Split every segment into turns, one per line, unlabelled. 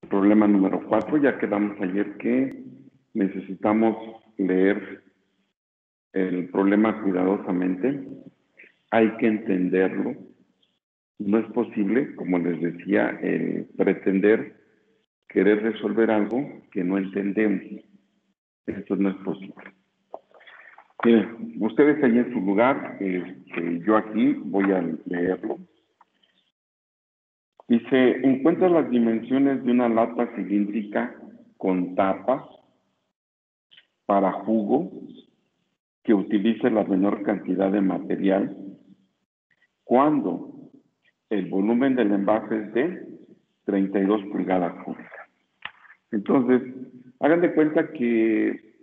Problema número 4, ya quedamos ayer que necesitamos leer el problema cuidadosamente. Hay que entenderlo. No es posible, como les decía, pretender querer resolver algo que no entendemos. Esto no es posible. Miren, ustedes ahí en su lugar, yo aquí voy a leerlo. Dice, encuentra las dimensiones de una lata cilíndrica con tapa para jugo que utilice la menor cantidad de material cuando el volumen del envase es de 32 pulgadas cúbicas. Entonces, hagan de cuenta que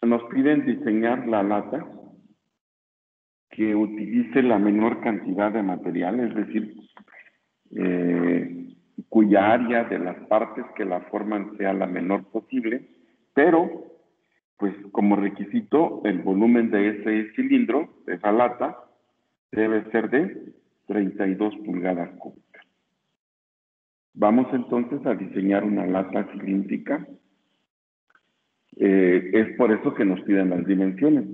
nos piden diseñar la lata que utilice la menor cantidad de material, es decir, cuya área de las partes que la forman sea la menor posible, pero, pues como requisito, el volumen de ese cilindro, de esa lata, debe ser de 32 pulgadas cúbicas. Vamos entonces a diseñar una lata cilíndrica. Es por eso que nos piden las dimensiones.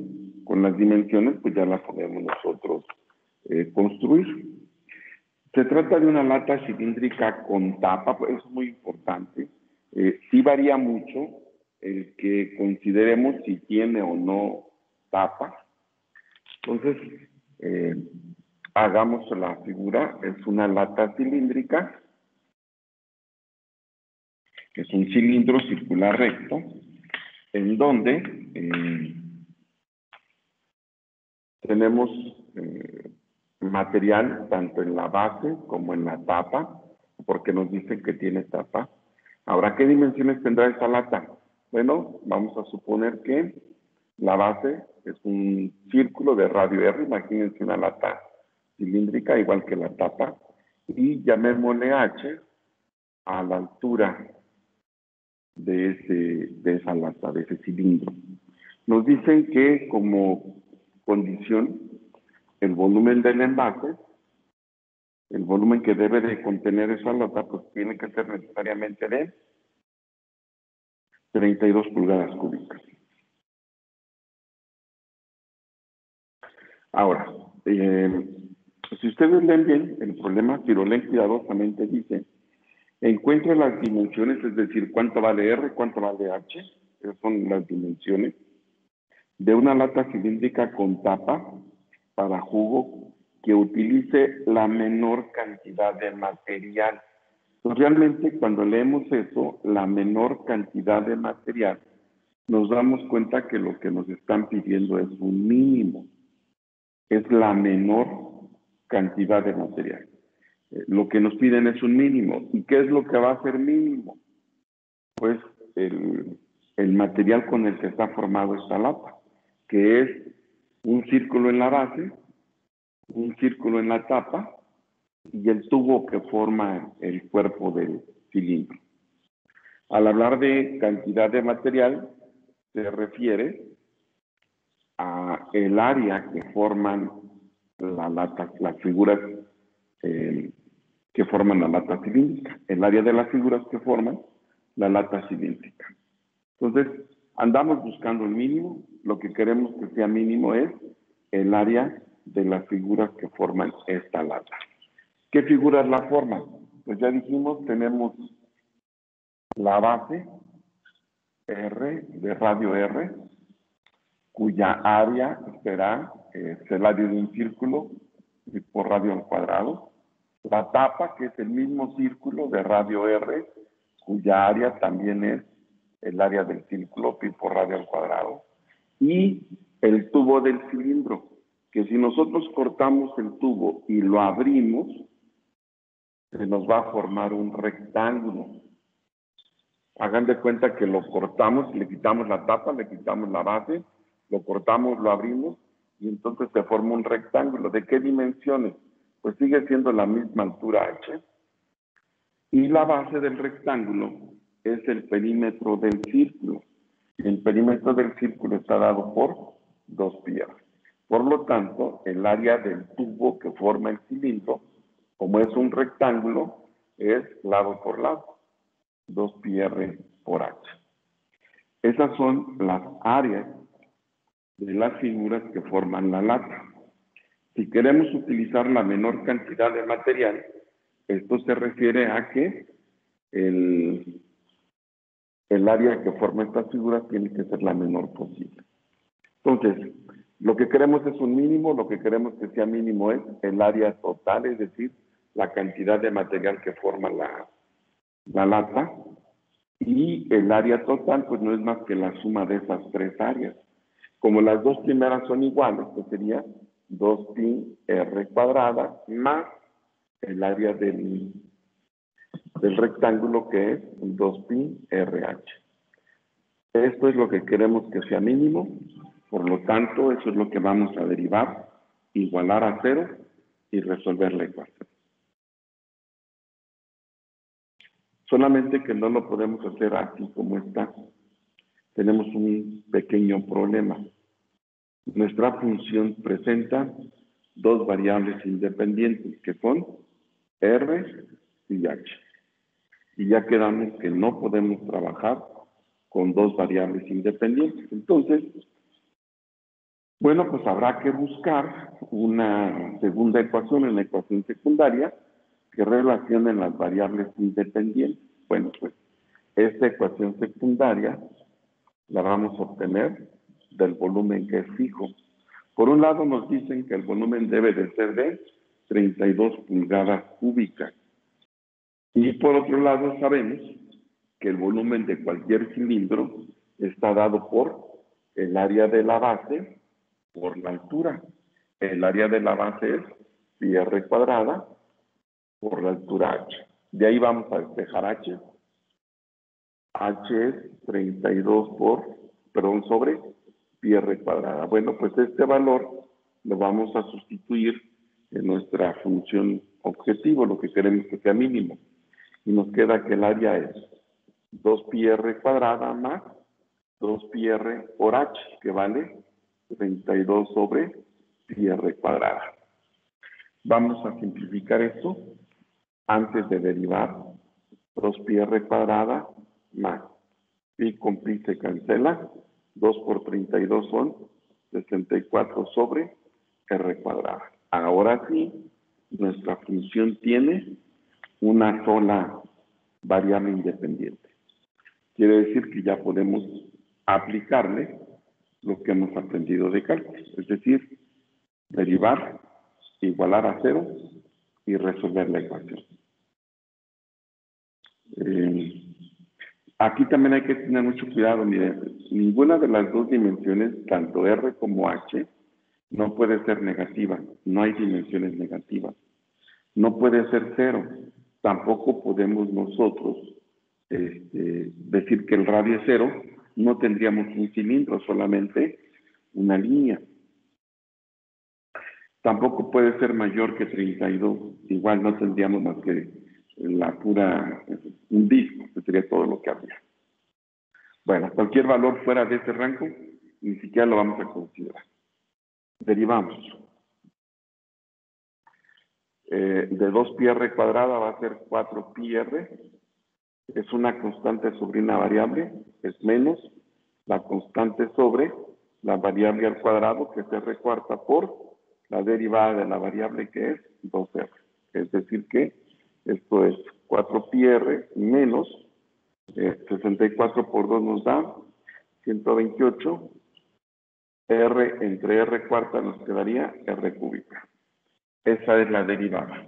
Con las dimensiones, pues ya las podemos nosotros construir. Se trata de una lata cilíndrica con tapa, pues eso es muy importante. Sí varía mucho el que consideremos si tiene o no tapa. Entonces, hagamos la figura. Es una lata cilíndrica. Es un cilindro circular recto, en donde tenemos material tanto en la base como en la tapa, porque nos dicen que tiene tapa. Ahora, ¿qué dimensiones tendrá esta lata? Bueno, vamos a suponer que la base es un círculo de radio R, imagínense una lata cilíndrica igual que la tapa, y llamémosle H a la altura de esa lata, de ese cilindro. Nos dicen que como condición, el volumen del envase, el volumen que debe de contener esa lata, pues tiene que ser necesariamente de 32 pulgadas cúbicas. Ahora, si ustedes leen bien el problema, si lo leen cuidadosamente, dice, encuentra las dimensiones, es decir, cuánto vale R, cuánto vale H, esas son las dimensiones, de una lata cilíndrica con tapa para jugo que utilice la menor cantidad de material. Pues realmente cuando leemos eso, la menor cantidad de material, nos damos cuenta que lo que nos están pidiendo es un mínimo, es la menor cantidad de material. Lo que nos piden es un mínimo. ¿Y qué es lo que va a ser mínimo? Pues el material con el que está formado esta lata, que es un círculo en la base, un círculo en la tapa y el tubo que forma el cuerpo del cilindro. Al hablar de cantidad de material, se refiere a el área que forman la lata, las figuras que forman la lata cilíndrica, el área de las figuras que forman la lata cilíndrica. Entonces, andamos buscando el mínimo, lo que queremos que sea mínimo es el área de las figuras que forman esta lata. ¿Qué figuras la forman? Pues ya dijimos, tenemos la base R, de radio R, cuya área será el área de un círculo por radio al cuadrado. La tapa, que es el mismo círculo de radio R, cuya área también es el área del círculo pi por radio al cuadrado. Y el tubo del cilindro, que si nosotros cortamos el tubo y lo abrimos, se nos va a formar un rectángulo. Hagan de cuenta que lo cortamos, le quitamos la tapa, le quitamos la base, lo cortamos, lo abrimos, y entonces se forma un rectángulo. ¿De qué dimensiones? Pues sigue siendo la misma altura H. Y la base del rectángulo es el perímetro del círculo. El perímetro del círculo está dado por 2 pi r. Por lo tanto, el área del tubo que forma el cilindro, como es un rectángulo, es lado por lado. 2 pi r por h. Esas son las áreas de las figuras que forman la lata. Si queremos utilizar la menor cantidad de material, esto se refiere a que el área que forma estas figuras tiene que ser la menor posible. Entonces, lo que queremos es un mínimo, lo que queremos que sea mínimo es el área total, es decir, la cantidad de material que forma la lata, y el área total pues no es más que la suma de esas tres áreas. Como las dos primeras son iguales, pues sería 2 pi r cuadrada más el área del rectángulo, que es 2 pi RH. Esto es lo que queremos que sea mínimo, por lo tanto, eso es lo que vamos a derivar, igualar a 0 y resolver la ecuación. Solamente que no lo podemos hacer así como está. Tenemos un pequeño problema. Nuestra función presenta dos variables independientes, que son R y H. Y ya quedamos que no podemos trabajar con dos variables independientes. Entonces, bueno, pues habrá que buscar una segunda ecuación, una ecuación secundaria, que relacione las variables independientes. Bueno, pues esta ecuación secundaria la vamos a obtener del volumen que es fijo. Por un lado nos dicen que el volumen debe de ser de 32 pulgadas cúbicas. Y por otro lado sabemos que el volumen de cualquier cilindro está dado por el área de la base por la altura. El área de la base es pi r cuadrada por la altura h. De ahí vamos a despejar h. H es 32 sobre pi r cuadrada. Bueno, pues este valor lo vamos a sustituir en nuestra función objetivo, lo que queremos que sea mínimo. Y nos queda que el área es 2 pi r cuadrada más 2 pi r por h, que vale 32 sobre pi r cuadrada. Vamos a simplificar esto antes de derivar 2 pi r cuadrada más pi con pi se cancela, 2 por 32 son 64 sobre r cuadrada. Ahora sí, nuestra función tiene una sola variable independiente. Quiere decir que ya podemos aplicarle lo que hemos aprendido de cálculo, es decir, derivar, igualar a 0 y resolver la ecuación. Aquí también hay que tener mucho cuidado. Miren, ninguna de las dos dimensiones, tanto R como H, no puede ser negativa. No hay dimensiones negativas. No puede ser 0. Tampoco podemos nosotros decir que el radio es 0. No tendríamos un cilindro, solamente una línea. Tampoco puede ser mayor que 32. Igual no tendríamos más que un disco, que sería todo lo que habría. Bueno, cualquier valor fuera de ese rango, ni siquiera lo vamos a considerar. Derivamos. De 2 pi r cuadrada va a ser 4 pi r. Es una constante sobre una variable, es menos la constante sobre la variable al cuadrado, que es r cuarta, por la derivada de la variable, que es 2r. Es decir que esto es 4 pi r menos 64 por 2 nos da 128. R entre r cuarta nos quedaría r cúbica. Esa es la derivada.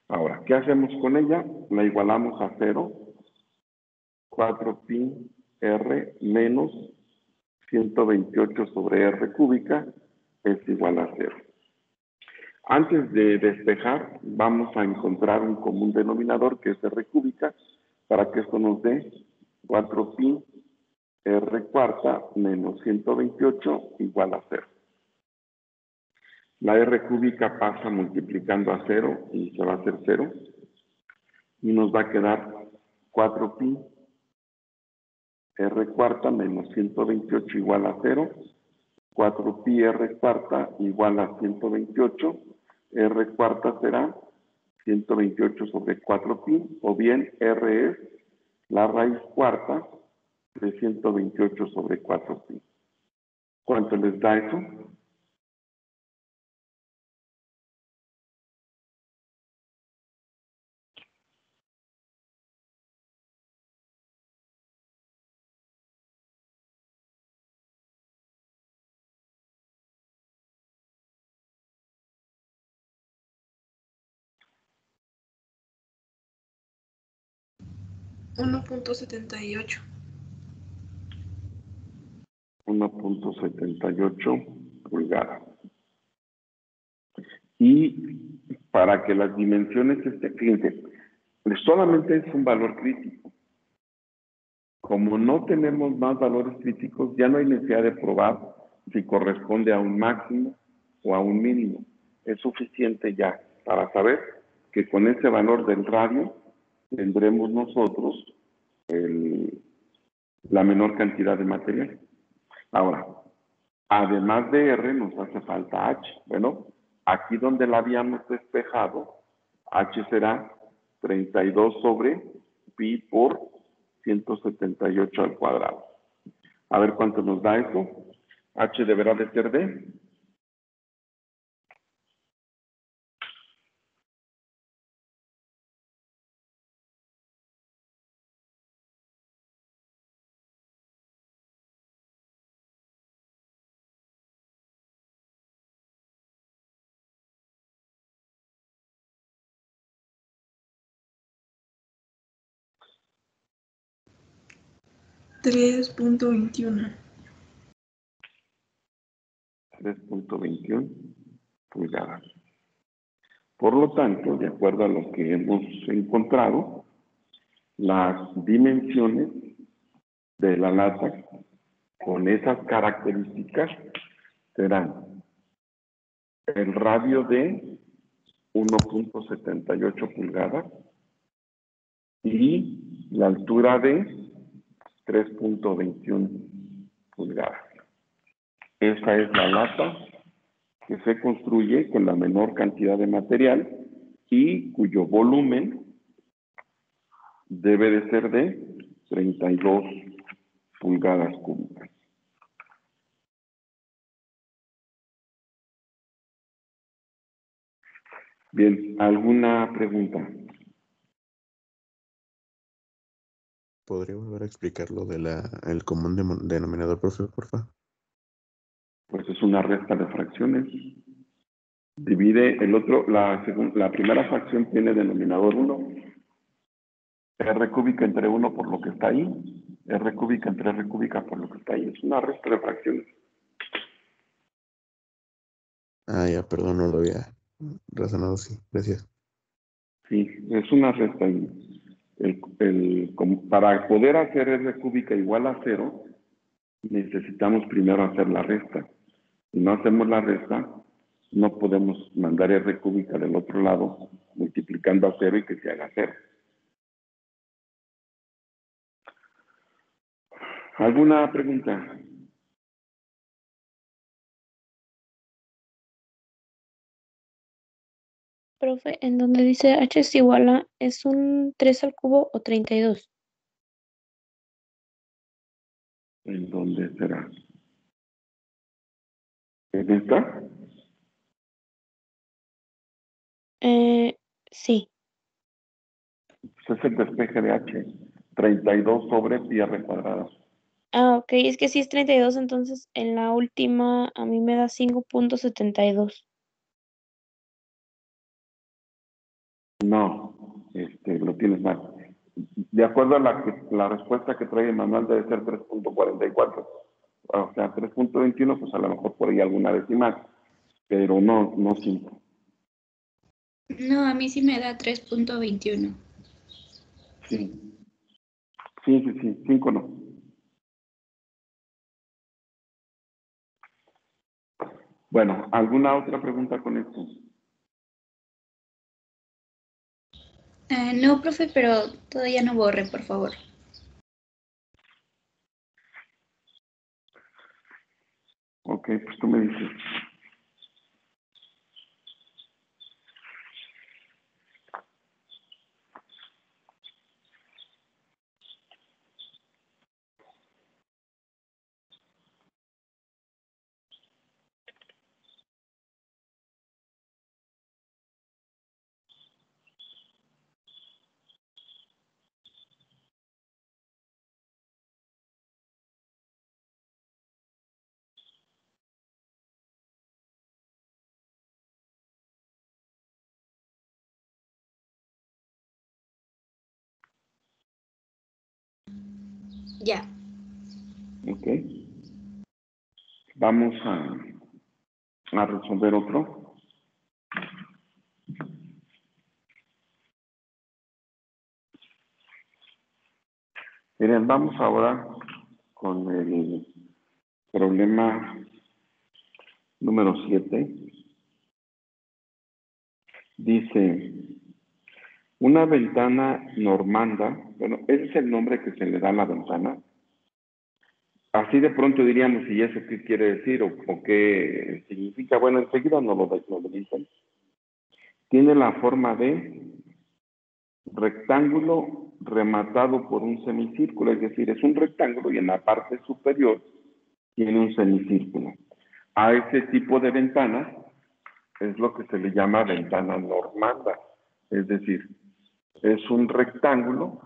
Ahora, ¿qué hacemos con ella? La igualamos a 0. 4 pi r menos 128 sobre r cúbica es igual a 0. Antes de despejar, vamos a encontrar un común denominador, que es r cúbica, para que esto nos dé 4 pi r cuarta menos 128 igual a 0. La r cúbica pasa multiplicando a 0 y se va a hacer 0. Y nos va a quedar 4 pi r cuarta menos 128 igual a 0. 4 pi r cuarta igual a 128. R cuarta será 128 sobre 4 pi, o bien R es la raíz cuarta de 128 sobre 4pi. ¿Cuánto les da eso?
1.78.
1.78 pulgadas. Y para que las dimensiones fíjense, solamente es un valor crítico. Como no tenemos más valores críticos, ya no hay necesidad de probar si corresponde a un máximo o a un mínimo. Es suficiente ya para saber que con ese valor del radio tendremos nosotros la menor cantidad de material. Ahora, además de R nos hace falta H. Bueno, aquí donde la habíamos despejado, H será 32 sobre pi por 178 al cuadrado. A ver cuánto nos da eso. H deberá de ser de
3.21.
3.21 pulgadas. Por lo tanto, de acuerdo a lo que hemos encontrado, las dimensiones de la lata con esas características serán el radio de 1.78 pulgadas y la altura de 3.21 pulgadas. Esa es la lata que se construye con la menor cantidad de material y cuyo volumen debe de ser de 32 pulgadas cúbicas. Bien, ¿alguna pregunta?
¿Podría volver a explicar lo de el común denominador, profe, porfa?
Pues es una resta de fracciones. Divide el otro, la primera fracción tiene denominador 1. R cúbica entre 1 por lo que está ahí. R cúbica entre R cúbica por lo que está ahí. Es una resta de fracciones.
Ah, ya, perdón, no lo había razonado, sí. Gracias.
Sí, es una resta. Para poder hacer R cúbica igual a 0, necesitamos primero hacer la resta. Si no hacemos la resta, no podemos mandar R cúbica del otro lado multiplicando a 0 y que se haga 0. ¿Alguna pregunta?
Profe, en donde dice h es igual a, ¿es un 3 al cubo o 32?
¿En dónde será? ¿En esta?
Sí.
Pues es el despeje de H. 32 sobre pi r cuadrado.
Ah, ok, es que si es 32, entonces en la última a mí me da 5.72.
No, lo tienes mal. De acuerdo a la respuesta que trae el manual debe ser 3.44. O sea, 3.21, pues a lo mejor por ahí alguna decimal. Pero no 5.
No, a mí sí me da 3.21.
Sí. Sí, 5 no. Bueno, ¿alguna otra pregunta con esto?
No, profe, pero todavía no borre, por favor.
Ok, pues tú me dices.
Ya.
Ok. Vamos a resolver otro. Miren, vamos ahora con el problema número 7. Dice, una ventana normanda, bueno, ese es el nombre que se le da a la ventana. Así de pronto diríamos, ¿y eso qué quiere decir o qué significa? Bueno, enseguida nos lo dicen. Tiene la forma de rectángulo rematado por un semicírculo, es decir, es un rectángulo y en la parte superior tiene un semicírculo. A ese tipo de ventana es lo que se le llama ventana normanda, es decir, es un rectángulo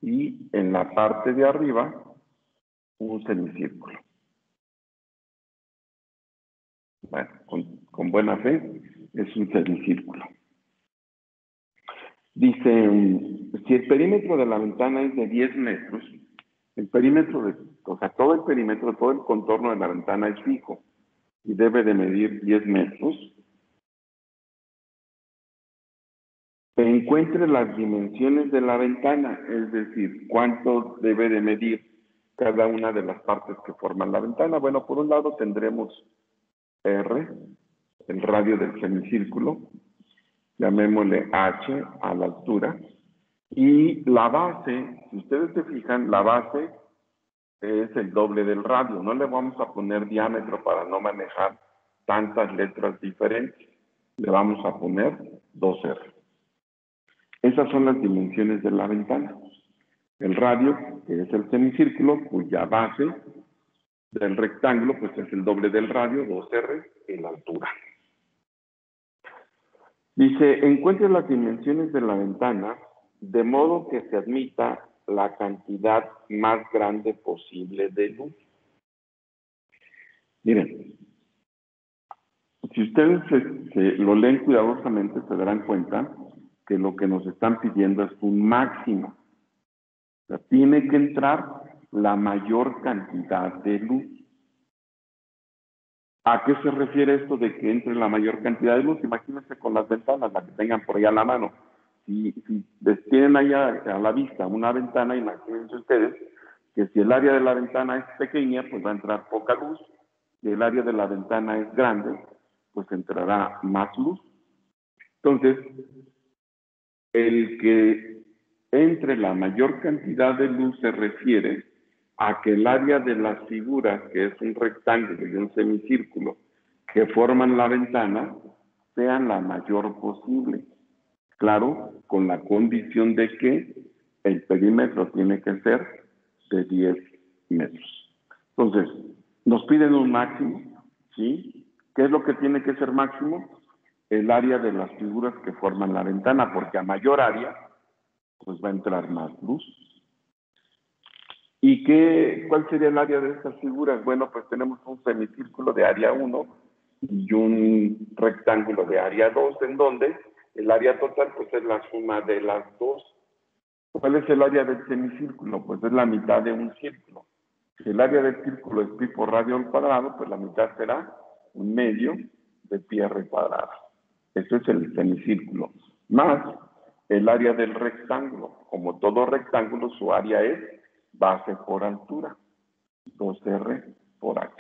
y en la parte de arriba un semicírculo. Bueno, con buena fe es un semicírculo. Dice, si el perímetro de la ventana es de 10 metros, el perímetro, todo el perímetro, todo el contorno de la ventana es fijo y debe de medir 10 metros. Encuentre las dimensiones de la ventana, es decir, cuánto debe de medir cada una de las partes que forman la ventana. Bueno, por un lado tendremos R, el radio del semicírculo, llamémosle H a la altura, y la base, si ustedes se fijan, la base es el doble del radio. No le vamos a poner diámetro para no manejar tantas letras diferentes. Le vamos a poner 2R. Esas son las dimensiones de la ventana. El radio, que es el semicírculo, cuya base del rectángulo, pues es el doble del radio, 2R, y la altura. Dice, encuentre las dimensiones de la ventana de modo que se admita la cantidad más grande posible de luz. Miren, si ustedes lo leen cuidadosamente, se darán cuenta que lo que nos están pidiendo es un máximo. O sea, tiene que entrar la mayor cantidad de luz. ¿A qué se refiere esto de que entre la mayor cantidad de luz? Imagínense con las ventanas, la que tengan por ahí a la mano. Si tienen allá a la vista una ventana, imagínense ustedes que si el área de la ventana es pequeña, pues va a entrar poca luz. Si el área de la ventana es grande, pues entrará más luz. Entonces, el que entre la mayor cantidad de luz se refiere a que el área de las figuras, que es un rectángulo y un semicírculo, que forman la ventana, sean la mayor posible. Claro, con la condición de que el perímetro tiene que ser de 10 metros. Entonces, nos piden un máximo, ¿sí? ¿Qué es lo que tiene que ser máximo? El área de las figuras que forman la ventana, porque a mayor área, pues va a entrar más luz. ¿Y cuál sería el área de estas figuras? Bueno, pues tenemos un semicírculo de área 1 y un rectángulo de área 2, en donde el área total pues es la suma de las dos. ¿Cuál es el área del semicírculo? Pues es la mitad de un círculo. Si el área del círculo es pi por radio al cuadrado, pues la mitad será un medio de pi r cuadrado. Ese es el semicírculo. Más el área del rectángulo. Como todo rectángulo, su área es base por altura. 2R por H.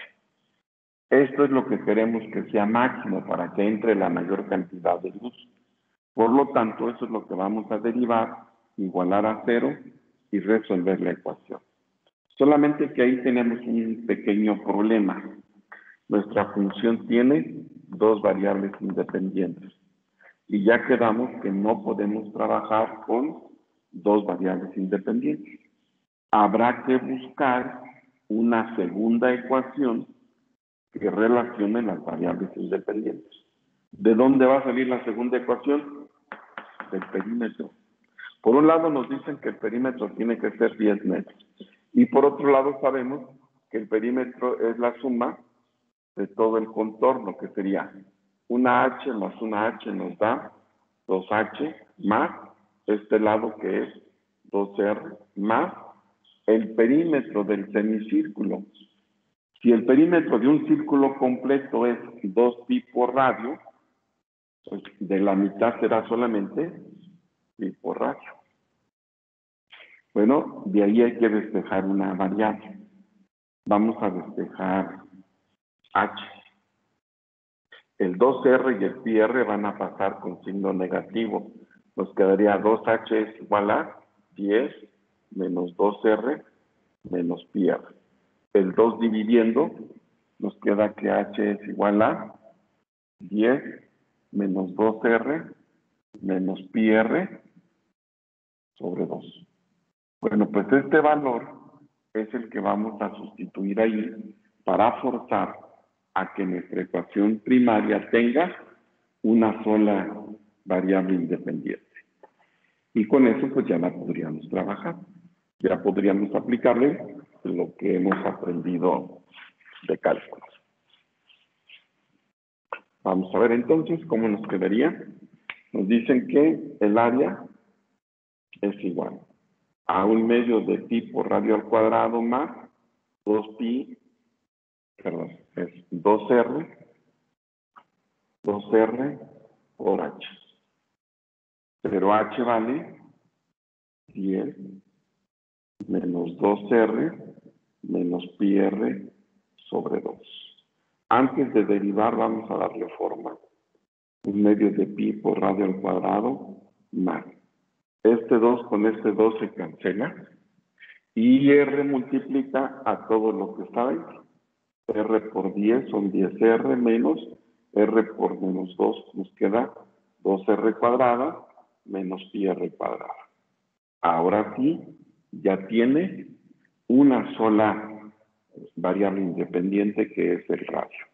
Esto es lo que queremos que sea máximo para que entre la mayor cantidad de luz. Por lo tanto, eso es lo que vamos a derivar, igualar a 0 y resolver la ecuación. Solamente que ahí tenemos un pequeño problema. Nuestra función tiene dos variables independientes. Y ya quedamos que no podemos trabajar con dos variables independientes. Habrá que buscar una segunda ecuación que relacione las variables independientes. ¿De dónde va a salir la segunda ecuación? Del perímetro. Por un lado nos dicen que el perímetro tiene que ser 10 metros. Y por otro lado sabemos que el perímetro es la suma de todo el contorno, que sería una H más una H nos da 2H más este lado que es 2R más el perímetro del semicírculo. Si el perímetro de un círculo completo es 2pi por radio, pues de la mitad será solamente pi por radio. Bueno, de ahí hay que despejar una variable. Vamos a despejar h. El 2r y el πr van a pasar con signo negativo. Nos quedaría 2h es igual a 10 menos 2r menos πr. El 2 dividiendo, nos queda que h es igual a 10 menos 2r menos πr sobre 2. Bueno, pues este valor es el que vamos a sustituir ahí para forzar a que nuestra ecuación primaria tenga una sola variable independiente. Y con eso pues ya la podríamos trabajar. Ya podríamos aplicarle lo que hemos aprendido de cálculo. Vamos a ver entonces cómo nos quedaría. Nos dicen que el área es igual a 1/2 de pi por radio al cuadrado más 2pi, perdón, es 2r por h. Pero h vale 10 menos 2r menos πr sobre 2. Antes de derivar vamos a darle forma. 1/2 de pi por radio al cuadrado más. Este 2 con este 2 se cancela. Y r multiplica a todo lo que está dentro. R por 10 son 10r menos r por menos 2 nos queda 2r cuadrada menos πr cuadrada. Ahora sí, ya tiene una sola variable independiente que es el radio.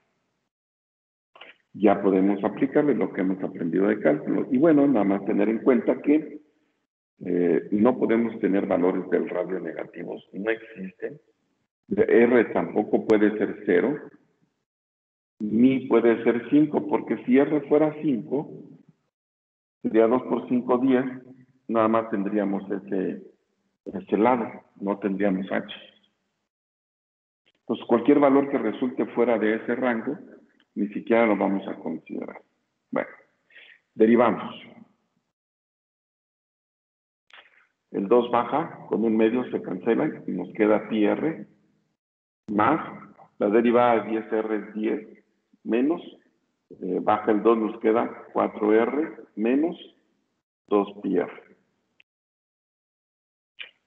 Ya podemos aplicarle lo que hemos aprendido de cálculo. Y bueno, nada más tener en cuenta que no podemos tener valores del radio negativos. No existen. R tampoco puede ser 0, ni puede ser 5, porque si R fuera 5, sería 2 por 5, 10, nada más tendríamos ese lado, no tendríamos H. Entonces, cualquier valor que resulte fuera de ese rango, ni siquiera lo vamos a considerar. Bueno, derivamos. El 2 baja, con 1/2 se cancela y nos queda πr más, la derivada de 10r es 10, menos, baja el 2, nos queda 4r menos 2πr.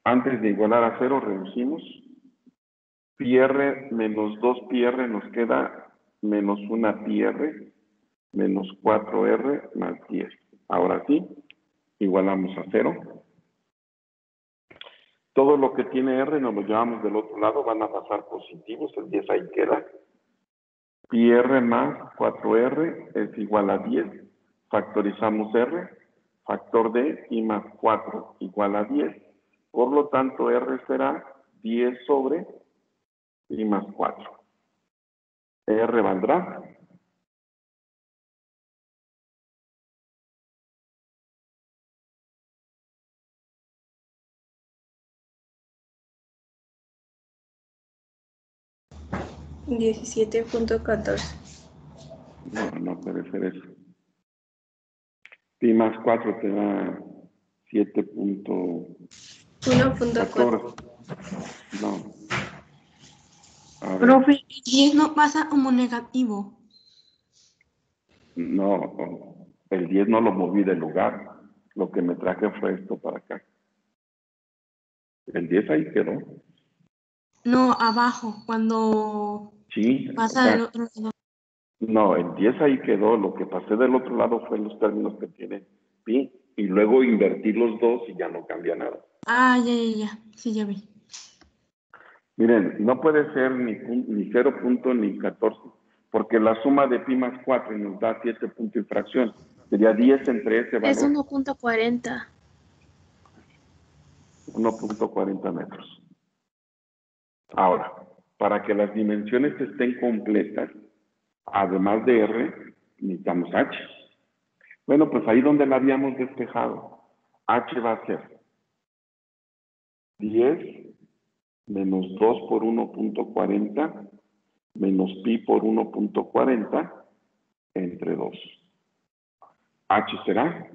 Antes de igualar a 0, reducimos. πr menos 2πr nos queda menos 1πr menos 4r más 10. Ahora sí, igualamos a 0. Todo lo que tiene R nos lo llevamos del otro lado, van a pasar positivos, el 10 ahí queda. πr más 4r es igual a 10, factorizamos R, factor de pi más 4 igual a 10, por lo tanto R será 10 sobre pi más 4. R valdrá
17.14.
No puede ser eso. Pi más 4 te da 7.14. No. A ver.
Profe, el 10 no pasa como negativo.
No, el 10 no lo moví del lugar. Lo que me traje fue esto para acá. El 10 ahí quedó.
No, abajo, cuando
Sí.
pasa del otro lado.
No, el 10 ahí quedó. Lo que pasé del otro lado fue los términos que tiene pi. Y luego invertir los dos y ya no cambia nada.
Ah, ya. Sí, ya vi.
Miren, no puede ser ni 0 punto ni 14. Porque la suma de pi más 4 nos da 7 puntos y fracción. Sería 10 entre ese valor.
Es 1.40.
1.40 metros. Ahora, para que las dimensiones estén completas, además de R, necesitamos H. Bueno, pues ahí donde la habíamos despejado, H va a ser 10 menos 2 por 1.40 menos pi por 1.40 entre 2. H será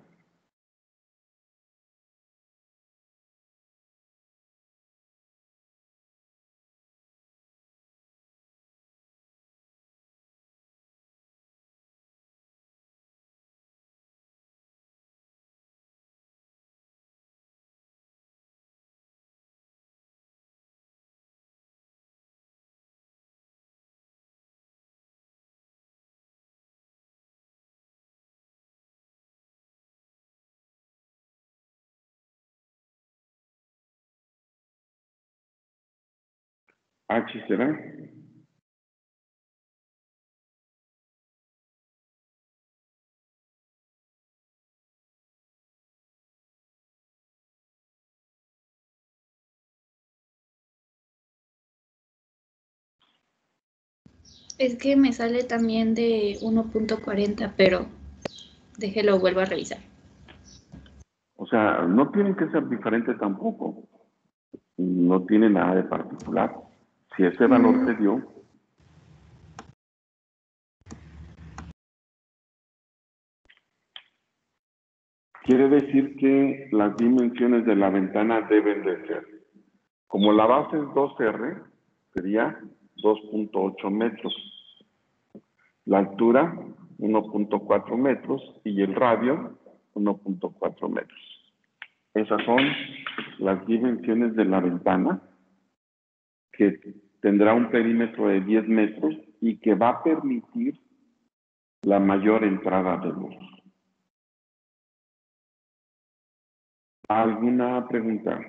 H será
Es que me sale también de 1.40, pero déjelo, vuelvo a revisar.
O sea, no tienen que ser diferentes tampoco. No tiene nada de particular. Si ese valor se dio, quiere decir que las dimensiones de la ventana deben de ser. Como la base es 2R, sería 2.8 metros. La altura, 1.4 metros. Y el radio, 1.4 metros. Esas son las dimensiones de la ventana, que tendrá un perímetro de 10 metros y que va a permitir la mayor entrada de luz. ¿Alguna pregunta?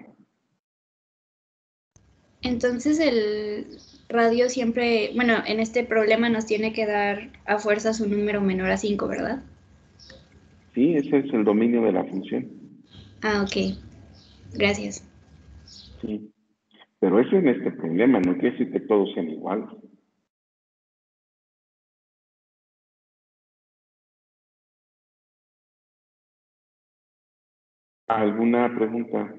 Entonces el radio siempre, bueno, en este problema nos tiene que dar a fuerzas un número menor a 5, ¿verdad?
Sí, ese es el dominio de la función.
Ah, ok. Gracias.
Sí. Pero eso en este problema, no quiere decir que todos sean iguales. ¿Alguna pregunta?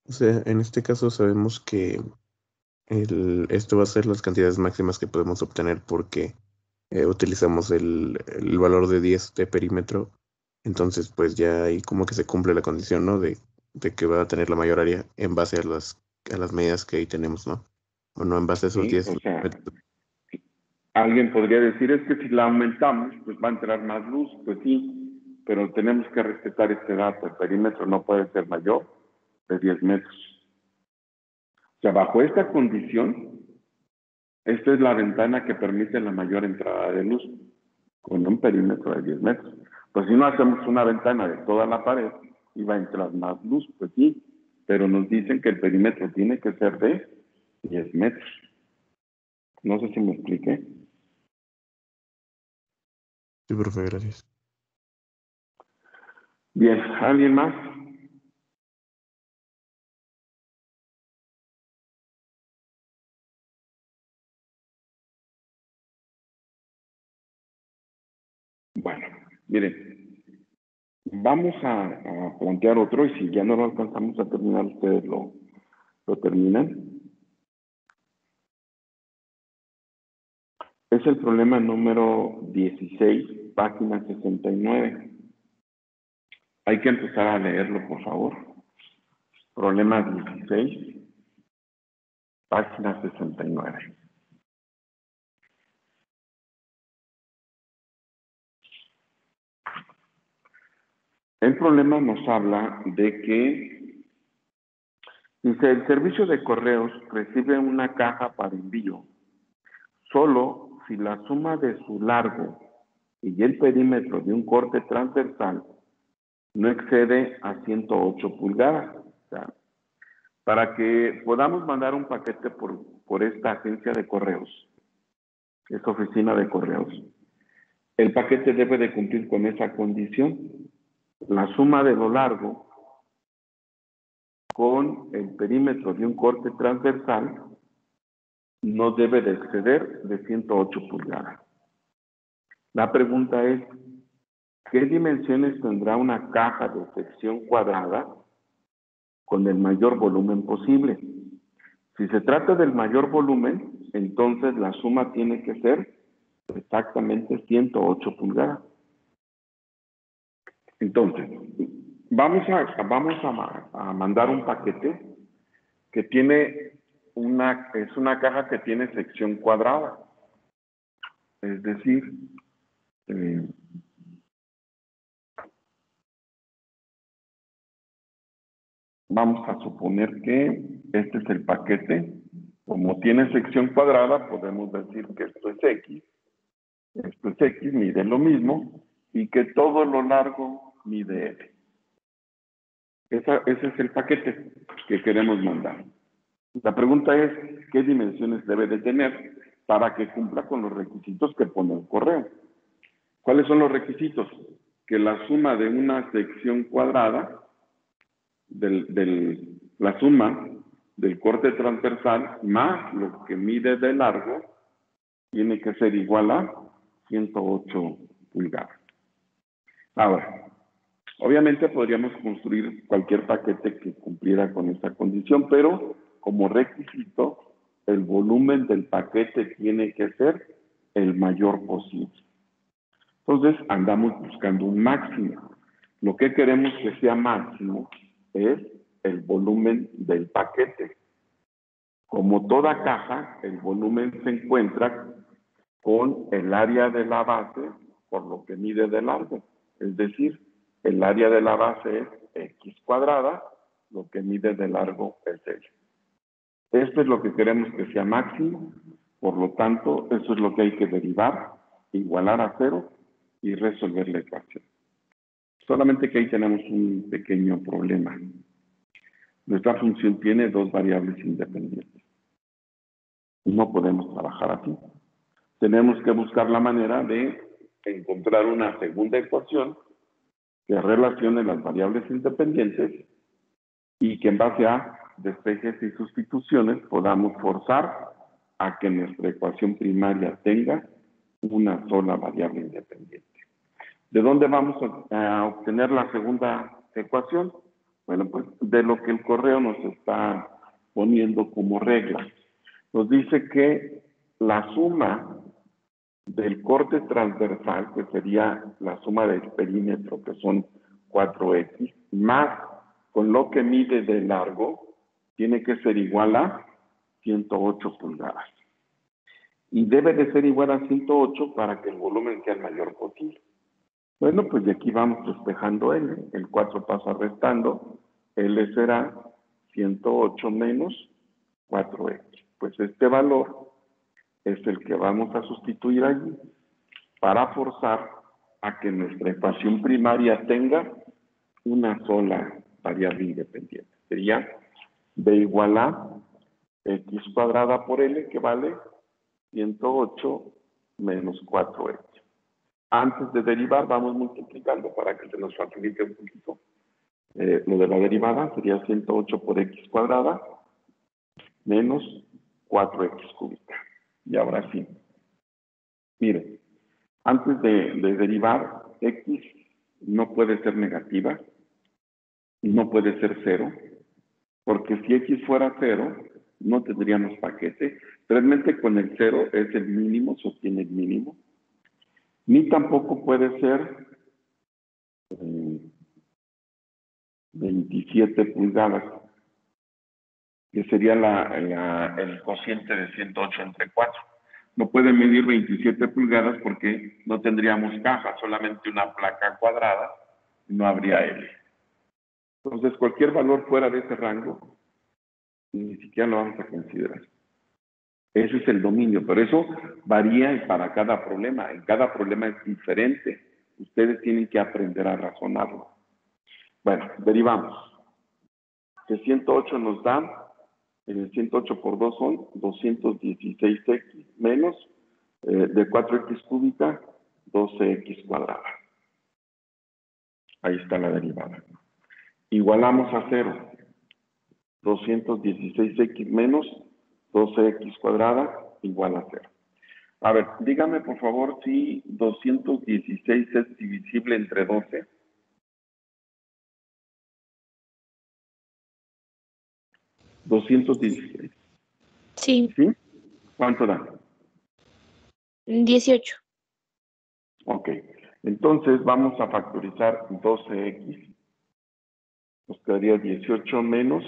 O sea, en este caso sabemos que esto va a ser las cantidades máximas que podemos obtener porque utilizamos el valor de 10 de perímetro. Entonces, pues ya ahí como que se cumple la condición, ¿no? De que va a tener la mayor área en base a las medidas que ahí tenemos, ¿no? O no en base a esos
Sí,
10
o sea, alguien podría decir, es que si la aumentamos, pues va a entrar más luz. Pues sí, pero tenemos que respetar este dato. El perímetro no puede ser mayor de 10 metros. O sea, bajo esta condición, esta es la ventana que permite la mayor entrada de luz, con un perímetro de 10 metros. Pues si no hacemos una ventana de toda la pared, iba a entrar más luz, pues sí, pero nos dicen que el perímetro tiene que ser de 10 metros. No sé si me expliqué.
Sí, profe, gracias.
Bien, ¿alguien más? Bueno, miren, vamos a plantear otro y si ya no lo alcanzamos a terminar, ustedes lo terminan. Es el problema número 16, página 69. Hay que empezar a leerlo, por favor. Problema 16, página 69. El problema nos habla de que, dice, el servicio de correos recibe una caja para envío solo si la suma de su largo y el perímetro de un corte transversal no excede a 108 pulgadas. O sea, para que podamos mandar un paquete por esta agencia de correos, esta oficina de correos, el paquete debe de cumplir con esa condición. La suma de lo largo con el perímetro de un corte transversal no debe de exceder de 108 pulgadas. La pregunta es, ¿qué dimensiones tendrá una caja de sección cuadrada con el mayor volumen posible? Si se trata del mayor volumen, entonces la suma tiene que ser exactamente 108 pulgadas. Entonces, vamos a mandar un paquete que tiene es una caja que tiene sección cuadrada. Es decir, vamos a suponer que este es el paquete. Como tiene sección cuadrada, podemos decir que esto es X, mide lo mismo, y que todo lo largo mide L. Ese es el paquete que queremos mandar. La pregunta es, ¿qué dimensiones debe de tener para que cumpla con los requisitos que pone el correo? ¿Cuáles son los requisitos? Que la suma de una sección cuadrada, la suma del corte transversal más lo que mide de largo, tiene que ser igual a 108 pulgadas. Ahora, obviamente podríamos construir cualquier paquete que cumpliera con esta condición, pero como requisito, el volumen del paquete tiene que ser el mayor posible. Entonces, andamos buscando un máximo. Lo que queremos que sea máximo es el volumen del paquete. Como toda caja, el volumen se encuentra con el área de la base por lo que mide de largo. Es decir, el área de la base es X cuadrada, lo que mide de largo es L. Esto es lo que queremos que sea máximo, por lo tanto, eso es lo que hay que derivar, igualar a 0 y resolver la ecuación. Solamente que ahí tenemos un pequeño problema. Nuestra función tiene dos variables independientes. No podemos trabajar así. Tenemos que buscar la manera de encontrar una segunda ecuación que relacione las variables independientes y que en base a despejes y sustituciones podamos forzar a que nuestra ecuación primaria tenga una sola variable independiente. ¿De dónde vamos a obtener la segunda ecuación? Bueno, pues de lo que el correo nos está poniendo como regla. Nos dice que la suma del corte transversal, que sería la suma del perímetro, que son 4X, más con lo que mide de largo, tiene que ser igual a 108 pulgadas. Y debe de ser igual a 108 para que el volumen sea el mayor posible. Bueno, pues de aquí vamos despejando L. El 4 pasa restando. L será 108 menos 4X. Pues este valor es el que vamos a sustituir allí para forzar a que nuestra ecuación primaria tenga una sola variable independiente. Sería B igual a X cuadrada por L, que vale 108 menos 4X. Antes de derivar, vamos multiplicando para que se nos facilite un poquito. Lo de la derivada sería 108 por X cuadrada menos 4X cúbica. Y ahora sí. Miren, antes de derivar, X no puede ser negativa, no puede ser 0, porque si X fuera 0, no tendríamos paquete. Realmente con el 0 es el mínimo, sostiene el mínimo. Ni tampoco puede ser 27 pulgadas, que sería el cociente de 108 entre 4. No puede medir 27 pulgadas porque no tendríamos caja, solamente una placa cuadrada, y no habría L. Entonces, cualquier valor fuera de ese rango, ni siquiera lo vamos a considerar. Ese es el dominio, pero eso varía para cada problema. En cada problema es diferente. Ustedes tienen que aprender a razonarlo. Bueno, derivamos. Que 108 nos da, 108 por 2 son 216x menos de 4x cúbica, 12x cuadrada. Ahí está la derivada. Igualamos a 0. 216x menos 12x cuadrada igual a 0. A ver, dígame por favor si 216 es divisible entre 12. ¿216?
Sí,
¿Sí? ¿Cuánto da?
18.
Ok. Entonces vamos a factorizar 12x. Nos quedaría 18 menos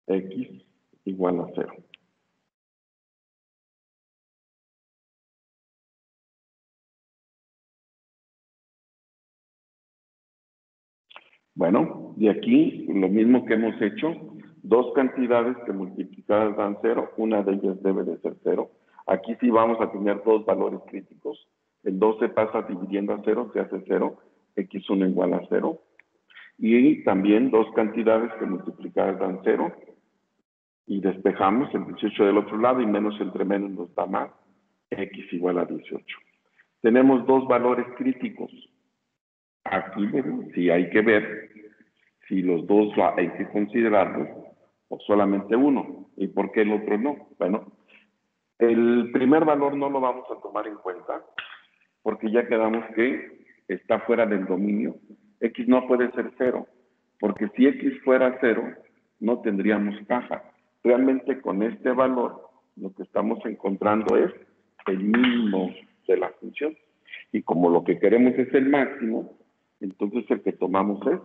x igual a 0. Bueno, de aquí lo mismo que hemos hecho, dos cantidades que multiplicadas dan 0, una de ellas debe de ser 0. Aquí sí vamos a tener dos valores críticos. El 12 pasa dividiendo a 0, se hace 0, x1 igual a 0. Y también dos cantidades que multiplicadas dan 0. Y despejamos el 18 del otro lado y menos entre menos nos da más, x igual a 18. Tenemos dos valores críticos. Aquí sí hay que ver si los dos hay que considerarlos o solamente uno. ¿Y por qué el otro no? Bueno, el primer valor no lo vamos a tomar en cuenta porque ya quedamos que está fuera del dominio. X no puede ser 0, porque si X fuera 0, no tendríamos caja. Realmente con este valor lo que estamos encontrando es el mínimo de la función. Y como lo que queremos es el máximo, entonces el que tomamos es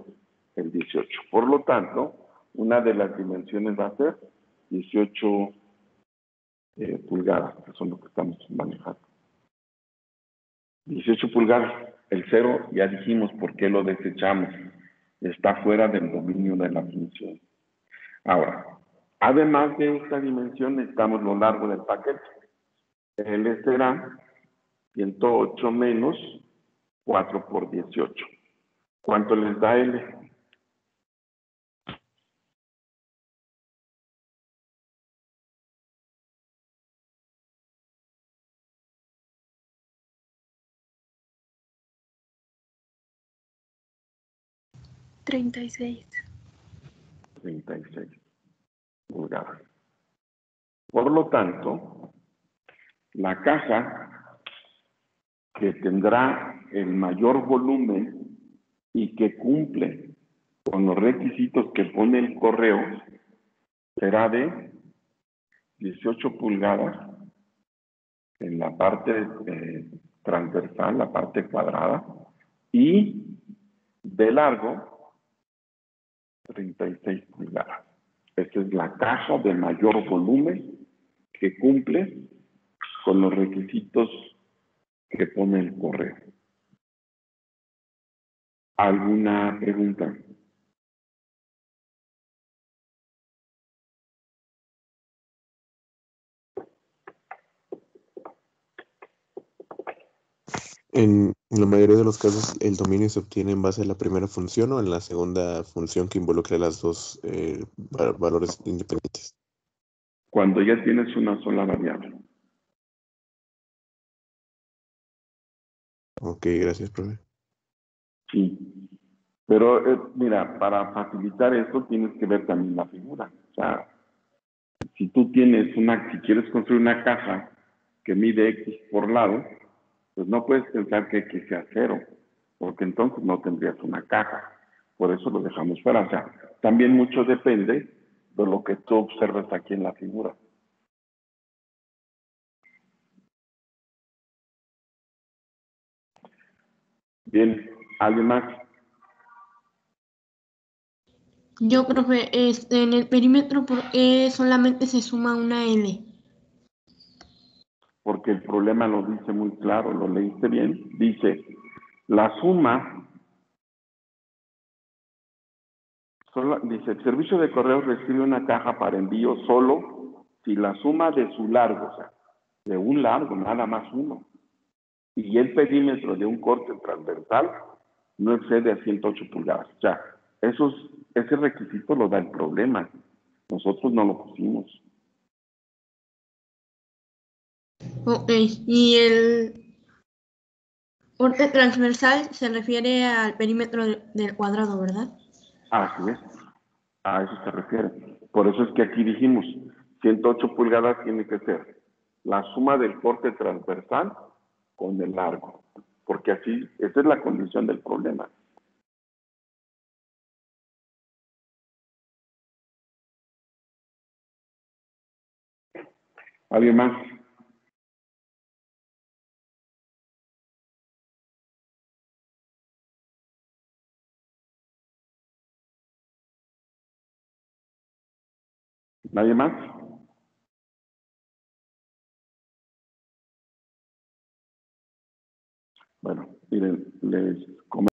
el 18. Por lo tanto, una de las dimensiones va a ser 18 pulgadas, que son lo que estamos manejando. 18 pulgadas. El 0 ya dijimos por qué lo desechamos. Está fuera del dominio de la función. Ahora, además de esta dimensión, necesitamos lo largo del paquete. L será 108 menos 4 por 18. ¿Cuánto les da L?
$36.
36 pulgadas. Por lo tanto, la caja que tendrá el mayor volumen y que cumple con los requisitos que pone el correo será de 18 pulgadas en la parte transversal, la parte cuadrada, y de largo 36 pulgadas. Esta es la caja de mayor volumen que cumple con los requisitos que pone el correo. ¿Alguna pregunta?
En la mayoría de los casos, el dominio se obtiene en base a la primera función o en la segunda función que involucra las dos valores independientes.
Cuando ya tienes una sola variable.
Ok, gracias, profe.
Sí. Pero mira, para facilitar esto tienes que ver también la figura. O sea, si tú tienes si quieres construir una caja que mide X por lado, pues no puedes pensar que X sea 0, porque entonces no tendrías una caja. Por eso lo dejamos fuera. O sea, también mucho depende de lo que tú observes aquí en la figura. Bien, ¿alguien más?
Yo, profe, en el perímetro, ¿por qué solamente se suma una L?
Porque el problema lo dice muy claro, ¿lo leíste bien? Dice, la suma, dice, el servicio de correos recibe una caja para envío solo si la suma de su largo, o sea, de un largo, nada más uno, y el perímetro de un corte transversal no excede a 108 pulgadas. O sea, ese requisito lo da el problema. Nosotros no lo pusimos.
Ok, y el corte transversal se refiere al perímetro del cuadrado, ¿verdad?
Así es. A eso se refiere. Por eso es que aquí dijimos, 108 pulgadas tiene que ser la suma del corte transversal con el largo, porque así, esa es la condición del problema. ¿Alguien más? ¿Nadie más? Bueno, miren, les comento.